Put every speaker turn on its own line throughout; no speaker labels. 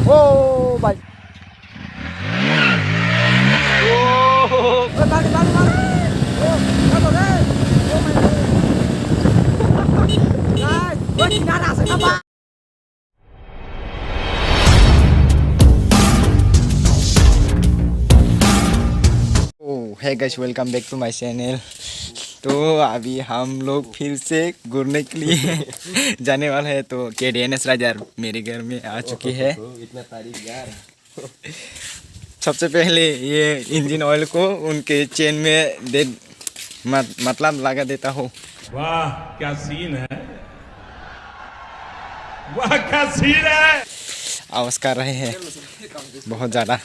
Oh, baik. Oh, balik. Oh, kamu deh. Oh, my God. Guys, buat nara kenapa? Oh, hey guys, welcome back to my channel. तो अभी हम लोग फिर से घूमने के लिए जाने वाले हैं। तो KDNS राजा मेरे घर में आ चुकी है।
इतना तारीफ यार।
सबसे पहले ये इंजन ऑयल को उनके चेन में दे मतलब लगा देता हूँ।
वाह क्या सीन है, वाह क्या सीन है।
आवाज कर रहे हैं बहुत ज़्यादा।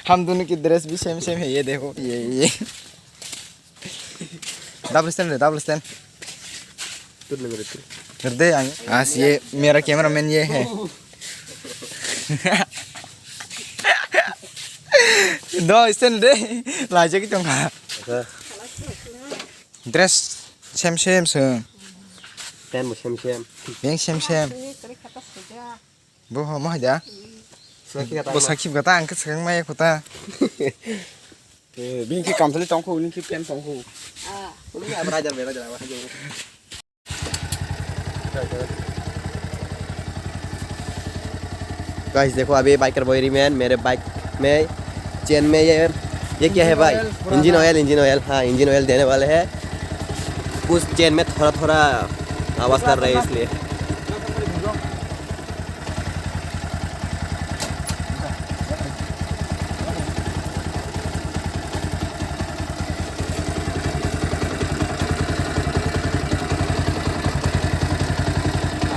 हम दोनों की ड्रेस भी सेम है। ये देखो ये डबल स्टैंड कर दे आज। ये मेरा कैमरामैन ये है। दो स्टैंड दे लाजे की तुमका dress same
Pen một xem.
yang same bu mau aja bu sakit kata angkat sekarang mah ya kota
Bin khi cầm tới trong khu, bin khi pen trong khu. Cũng là belajar apa aja. Guys देखो अभी biker बॉयरी man मेरे bike में chain में ये क्या है भाई? Engine oil. हाँ इंजन ऑयल देने वाले हैं। उस चेन में थोड़ा आवाज़ कर रहे हैं इसलिए।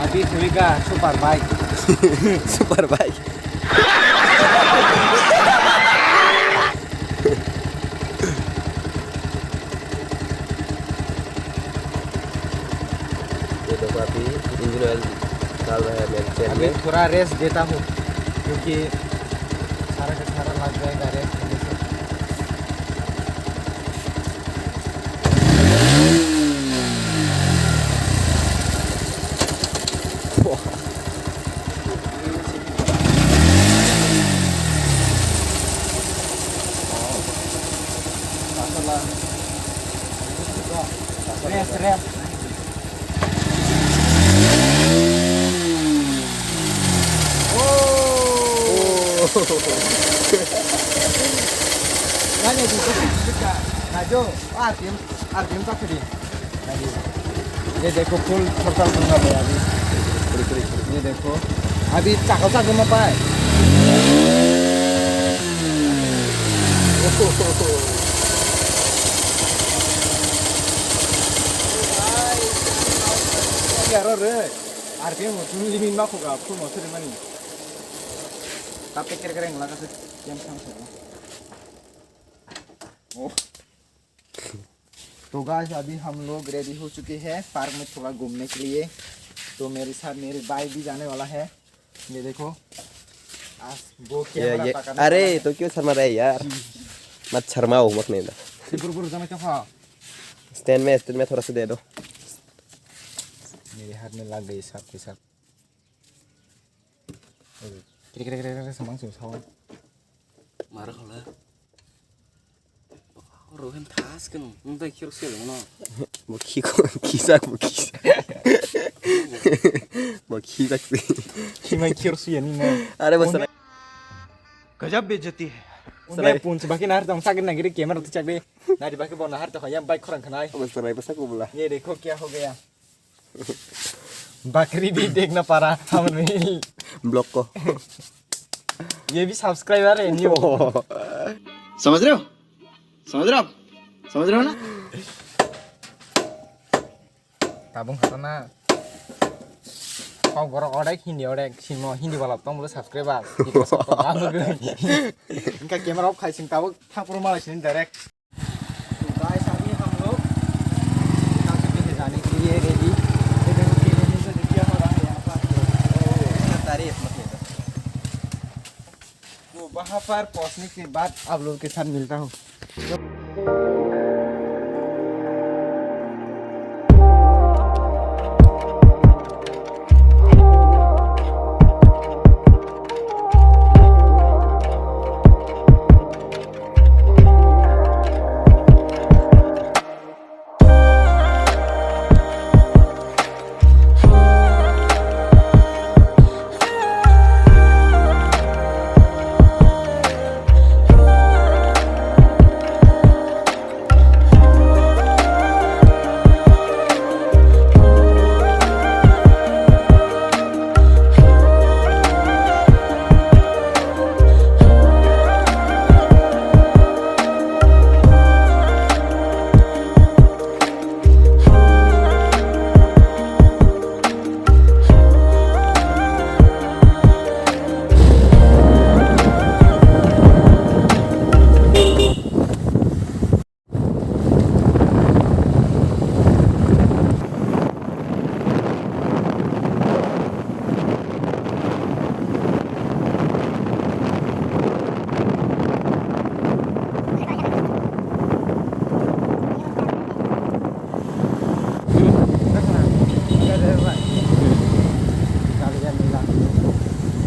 अभी खुलेगा सुपर बाइक।
Super bike. ये देखो अभी इंजन ऑयल डाल रहा है मेरे चेन
अभी
में।
थोड़ा रेस्ट देता हूँ क्योंकि सारा का सारा लग जाएगा रेस्ट करने से। Rest. Nanya di juga. Najo, RPM tak kiri. ये देखो फुल टोटल बना है अभी। ये देखो अभी चाकल में पाए। यार रे RPM तुम लिमिट मा होगा फुल मसरे मनी तापे करेंगे लगा से गेम सांग ओह। तो गाइस अभी हम लोग रेडी हो चुके हैं पार्क में थोड़ा घूमने के लिए। तो मेरे साथ मेरे भाई भी जाने वाला है। ये देखो आज वो कैमरा पकड़ने।
अरे तो क्यों शर्मा रहे यार? मत शर्माओ मत नहीं दो।
बुर जाना क्या
स्टैंड में थोड़ा सा दे दो।
मेरे हाथ में लग गई सांप के साथ। kira sama sih sawan
marah lah rohen tas kan entah kira sih loh mau kisah sih
मैं किरसी यानी ना
अरे बस
गजब बेइज्जती है उन्हें पूंछ बाकी नहर तो सागर नगरी कैमरा तो चले नारी बाकी बोल नहर तो हम बाइक खरंग खनाई
बस को बोला।
ये देखो क्या हो गया। बकरी भी देखना पा रहा हमने
ब्लॉक को।
ये भी सब्सक्राइबर है न्यू।
समझ रहे हो ना?
tabung karena kau gorok odek simo hindi balap tong boleh subscribe itu support kamu gue इनका कैमरा ऑफ खाई सिंह ताबक था पूरा माला सिंह डायरेक्ट। तो गाइस अभी हम लोग जाने के लिए रेडी। ये देखो केले से देखिए हो रहा है यहाँ पर
तारीफ मत नहीं दो।
तो वहाँ पर पहुँचने के बाद आप लोगों के साथ मिलता हूँ।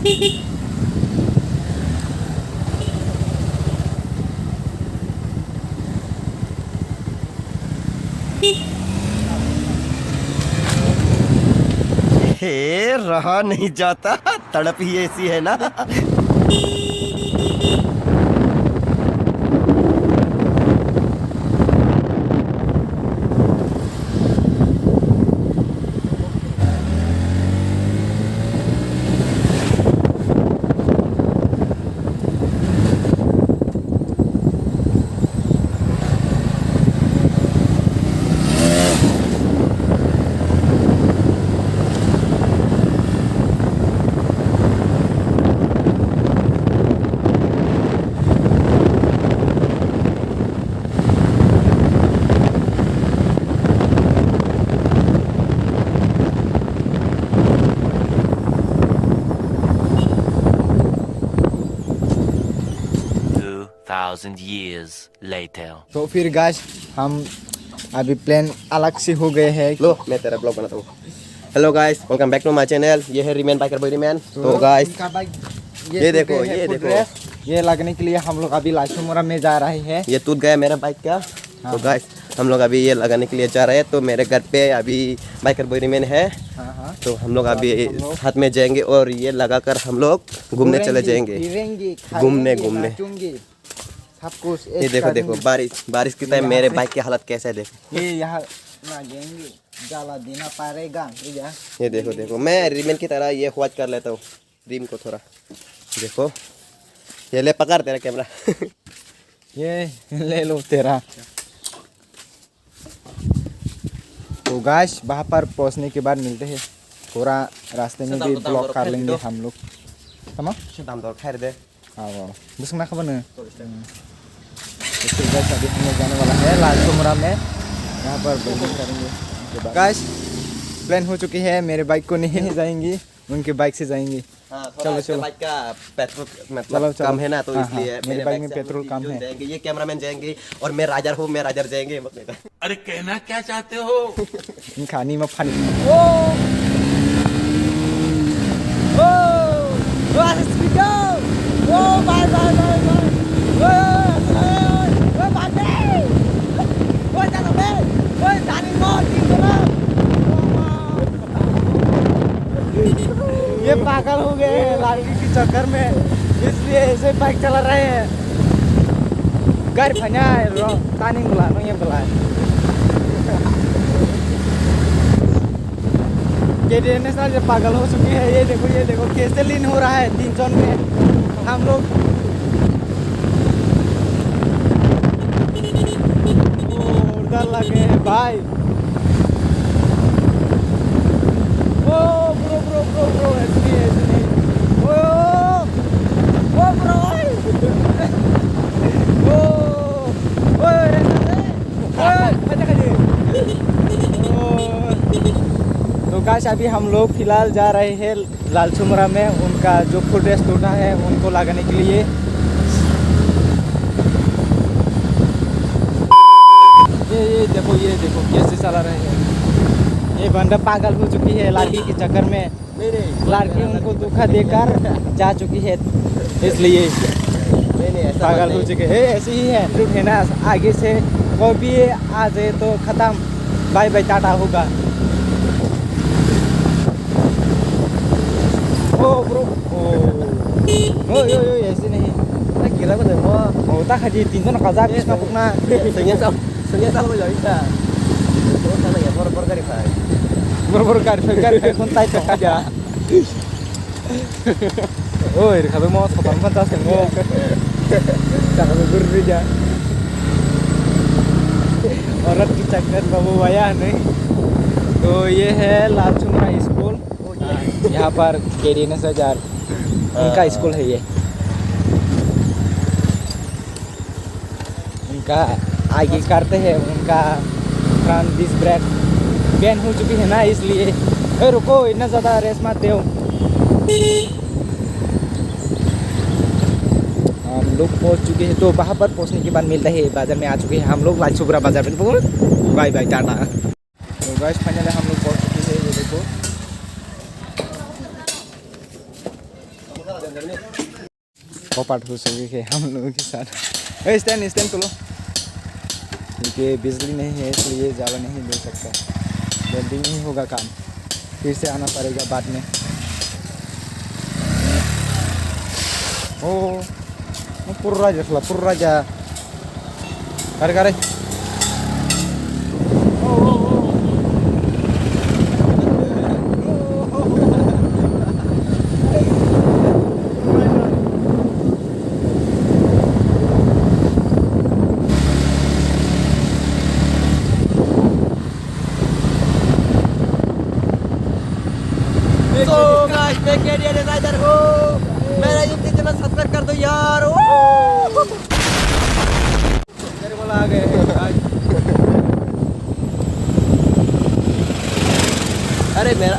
हे रहा नहीं जाता, तड़प ही ऐसी है ना।
years later.
तो फिर गाइस हम अभी प्लान अलग से हो गए हैं।
लो मैं तेरा ब्लॉग बनाता हूँ। Hello guys, welcome back to my channel. ये है रिमेन बाइकर बॉय रिमेन। तो गाइस
इनका बाइक
ये देखो,
ये
ये
फुट
देखो।
रेस, ये लगने के लिए हम लोग अभी लाचुमोरा में जा रहे हैं।
ये टूट गया मेरा बाइक का। तो गाइस हम लोग अभी ये लगाने के लिए जा रहे हैं। तो मेरे घर पे अभी बाइकर बॉय रिमेन है।
हाँ।
तो हम लोग अभी साथ में जाएंगे और ये लगाकर हम लोग घूमने चले जाएंगे। घूमने
सब कुछ
ये देखो देखो, बारिश की टाइम मेरे बाइक की हालत कैसे है देखो।
ये यहाँ ना जाएंगे, जाला देना पड़ेगा।
ये देखो देखो, मैं रिमेन की तरह ये वॉच कर लेता हूँ रिम को थोड़ा। देखो ये ले, पकड़ तेरा कैमरा।
ये ले लो तेरा। तो गाइस वहाँ पर पहुँचने के बाद मिलते हैं। थोड़ा रास्ते में भी ब्लॉक कर लेंगे हम लोग।
दाम दर खैर दे।
हाँ बस ना खबर नहीं। तो फिर गाइस अभी हम लोग जाने वाला है लाचुमोरा में, यहाँ पर बैटिंग करेंगे। गाइस प्लान हो चुकी है, मेरे बाइक को नहीं जाएंगी, उनके बाइक से जाएंगे।
चलो चलो। बाइक का पेट्रोल मतलब
चलो।
कम है ना, तो
हाँ,
इसलिए
मेरे बाइक में पेट्रोल कम है।
जाएंगे। ये कैमरामैन जाएंगे और मैं राजर हूँ, मैं राजर जाएंगे।
अरे कहना क्या चाहते हो?
खानी में फानी। ये पागल हो गए हैं लालगी के चक्कर में, इसलिए ऐसे बाइक चला रहे हैं। गाड़ी फंसा तानी बुला ये बुला केडीएनएस आज पागल हो चुकी है। ये देखो कैसे लीन हो रहा है 3 जन में हम लोग। डर लगे हैं भाई। ओ ब्रो ऐसे नहीं। ओ ब्रो तो गाइस अभी हम लोग फिलहाल जा रहे हैं लाचुमोरा में। उनका जो फुट रेस टूटा है उनको लगाने के लिए। ये देखो कैसे चला रहे हैं। ये बंदा पागल हो चुकी है लड़की के चक्कर में। लड़की उनको धोखा देकर जा चुकी है, इसलिए पागल हो चुके हैं। ऐसे ही है ट्रिप है ना, आगे से कोई भी आ जाए तो खत्म, बाय बाय टाटा होगा। ओ ब्रो ओ ऐसे नहीं
kira ko demo.
होता खाजी 3 जन kaza bis na pukna
Senyap ko jadi ta. Terus sana ya por kari fa.
bor kari kon tai tak aja. Oi kalau mau kapan pantas kan mau jangan berdiri aja. औरत की चक्कर बाबू आया नहीं। तो ये है लाचुमोरा स्कूल, यहाँ पर केडीएनएस राजार उनका स्कूल है। ये उनका आगे करते हैं, उनका फ्रंट डिस्क ब्रेक बैन हो चुकी है ना, इसलिए रुको इतना ज़्यादा रेस मत दो। हम लोग पहुंच चुके हैं। तो वहाँ पर पहुंचने के बाद मिलता है, बाज़ार में आ चुके हैं हम लोग लाचुमोरा बाज़ार में। Bye bye tata. तो गाइस फाइनली हम लोग पहुंच चुके हैं। ये देखो पोपट हो चुके हैं हम लोगों के साथ। स्टैंड स्टैंड तो लो, क्योंकि बिजली नहीं है इसलिए ज़्यादा नहीं दे सकता, जल्दी नहीं होगा काम, फिर से आना पड़ेगा बाद में। ओ पुर्रा जा करे
तो गाइस मैं केडीएन राइडर हूँ, मेरा यूट्यूब चैनल सब्सक्राइब कर दो यार।
मेरे को आ गए
अरे मेरा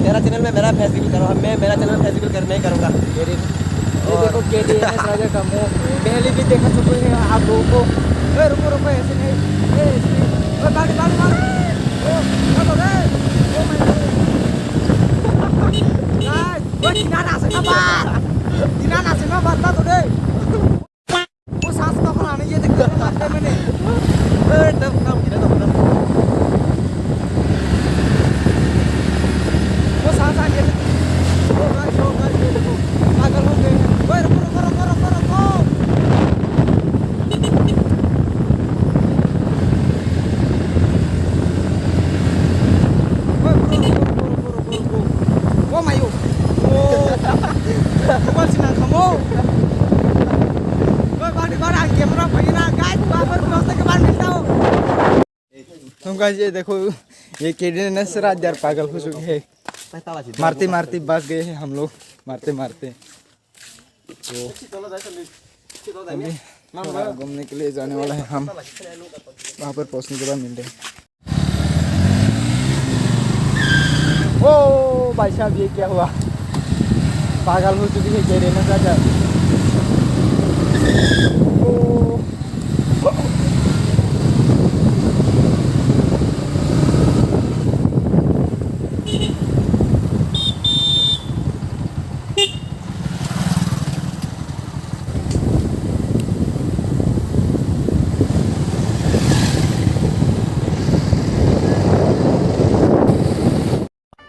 तेरा चैनल में मेरा फेस्टिवल करो, मैं मेरा चैनल फेस्टिवल कर नहीं करूँगा।
ये देखो केडीएन राजा का मुंह पहले भी देखा चुके हैं आप लोगों को। रुको ऐसे नहीं, गाड़ी तो गाइस ये देखो, ये केडीएन राजा पागल हो चुके हैं, मारते मारते बच गए हैं हम लोग, मारते मारते। तो अभी थोड़ा घूमने के लिए जाने वाला है हम, वहाँ पर पहुँचने के बाद मिलते हैं। ओ भाई साहब ये क्या हुआ, पागल हो चुकी है केडीएन राजा।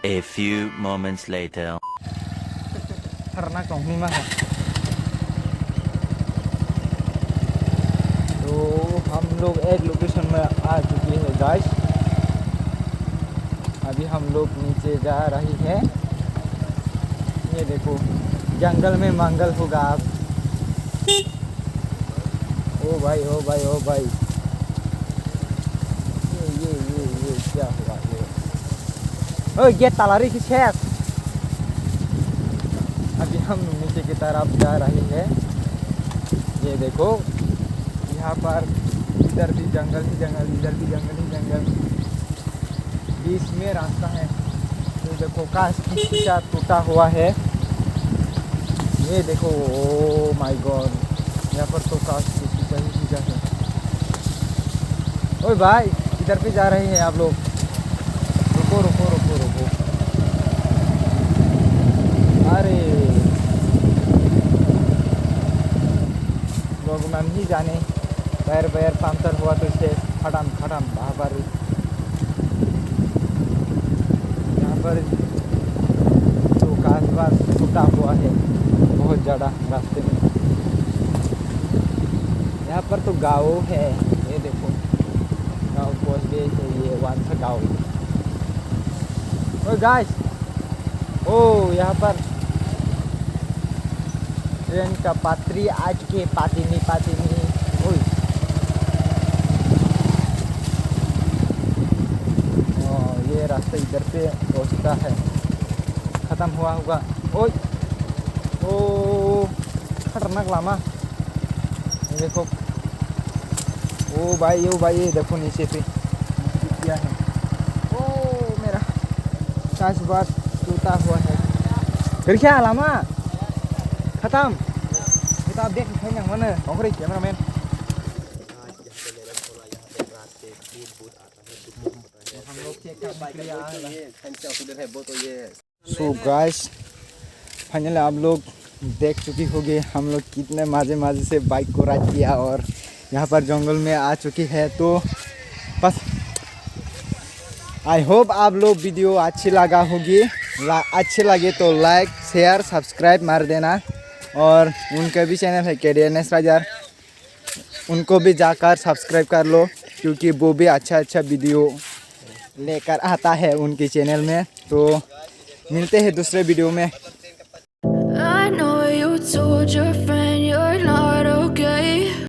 A few moments later.
karena kau ni mah तो हम लोग एक लोकेशन में आ चुके हैं गाइस। अभी हम लोग नीचे जा रही है, ये देखो जंगल में मंगल होगा आप। ओ भाई ओ भाई ओ भाई, ये क्या हुआ ये? ओ ये तालारी की शेख। अभी हम नीचे की तरफ जा रही है, ये देखो यहाँ पर इधर भी जंगल ही जंगल, इधर भी जंगल ही जंगल, बीच में रास्ता है। ये देखो काश की शीशा टूटा हुआ है, ये देखो ओ माय गॉड, यहाँ पर तो काश की शीशा ही शीशा है। ओए भाई इधर पे जा रहे हैं आप लोग, रुको रुको रुको रुको, अरे लोग हम ही जाने, पैर पंक्चर हुआ तो इसे खटम वहाँ पर, यहाँ पर तो कासबास टूटा हुआ है बहुत ज़्यादा रास्ते में। यहाँ पर तो गाँव है, ये देखो गाँव पहुँच गए थे, ये वांसा गाँव। ओ गाइस, ओ यहाँ पर ट्रेन का पात्री आज के पातिनी ओए ये रास्ता इधर पे पहुँचता है, ख़त्म हुआ होगा। ओए ओ खतरनाक लामा, ये देखो ओ भाई ये देखो नीचे पे क्या है। ओ मेरा काश बात टूटा हुआ है, फिर क्या लामा खत्म। ये तो आप देख सकते हैं मैंने और कैमरा मैन, हम लोग चेक करने के लिए आए हैं। सो गाइस फाइनली आप लोग देख चुकी होगी हम लोग कितने मज़े से बाइक को राइड किया और यहाँ पर जंगल में आ चुकी है। तो बस आई होप आप लोग वीडियो अच्छी लगा होगी, अच्छे लगे तो लाइक शेयर सब्सक्राइब मार देना। और उनका भी चैनल है KDNS राजा, उनको भी जाकर सब्सक्राइब कर लो क्योंकि वो भी अच्छा वीडियो लेकर आता है उनके चैनल में। तो मिलते हैं दूसरे वीडियो में।
I know you told your